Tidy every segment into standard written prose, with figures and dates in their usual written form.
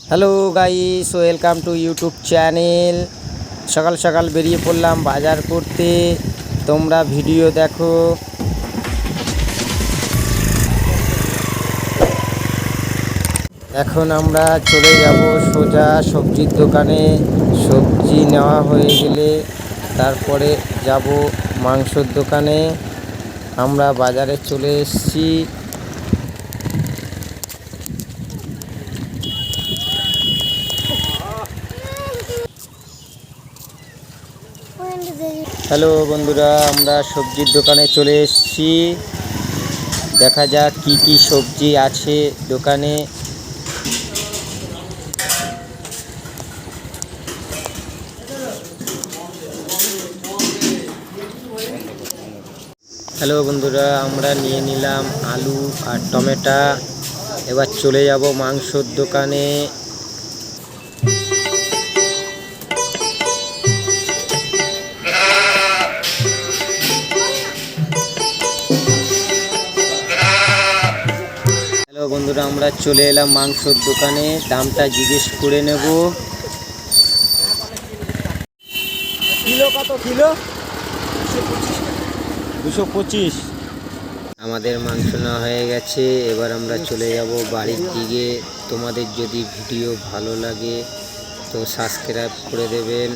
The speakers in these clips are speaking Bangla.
Hello guys, welcome to YouTube channel. সকাল সকাল বেরিয়ে পড়লাম বাজার করতে। তোমরা ভিডিও দেখো। এখন আমরা চলে যাব সোজা সবজির দোকানে। সবজি নেওয়া হয়ে গেলে তারপরে যাব মাংসর দোকানে। আমরা বাজারে চলে এসেছি। হ্যালো বন্ধুরা, আমরা সবজির দোকানে চলে এসেছি। দেখা যাক কি কি সবজি আছে দোকানে। হ্যালো বন্ধুরা, আমরা নিয়ে নিলাম আলু আর টমেটো। এবার চলে যাব মাংসর দোকানে। হ্যালো বন্ধুরা, আমরা চলে এলাম মাংসর দোকানে। দামটা জিজ্ঞেস করে নেব। কিলো কত? কিলো 225। আমাদের মাংস নেওয়া হয়ে গেছে। এবার আমরা চলে যাব বাড়ির দিকে। তোমাদের যদি ভিডিও ভালো লাগে তো সাবস্ক্রাইব করে দেবেন।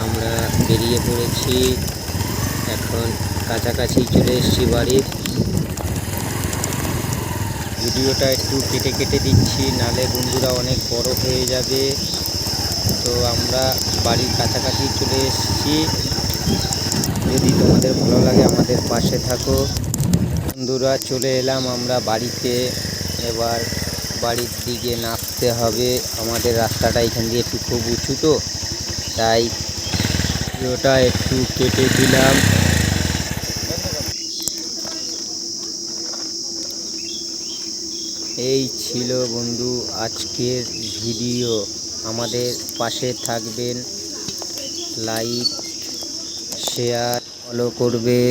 আমরা বেরিয়ে পড়েছি, এখন কাছাকাছি চলে এসেছি বাড়ির। ভিডিওটা একটু কেটে কেটে দিচ্ছি, নালে বন্ধুরা অনেক বড় হয়ে যাবে। তো আমরা বাড়ির কাছাকাছি চলে এসেছি। যদি তোমাদের ভালো লাগে আমাদের পাশে থাকো। বন্ধুরা, চলে এলাম আমরা বাড়িতে। এবার বাড়ির দিকে নামতে হবে। আমাদের রাস্তাটা এখান দিয়ে একটু খুব উঁচু, তো তাই ভিডিওটা একটু কেটে দিলাম। এই ছিল বন্ধু আজকের ভিডিও। আমাদের পাশে থাকবেন, লাইক শেয়ার ফলো করবে।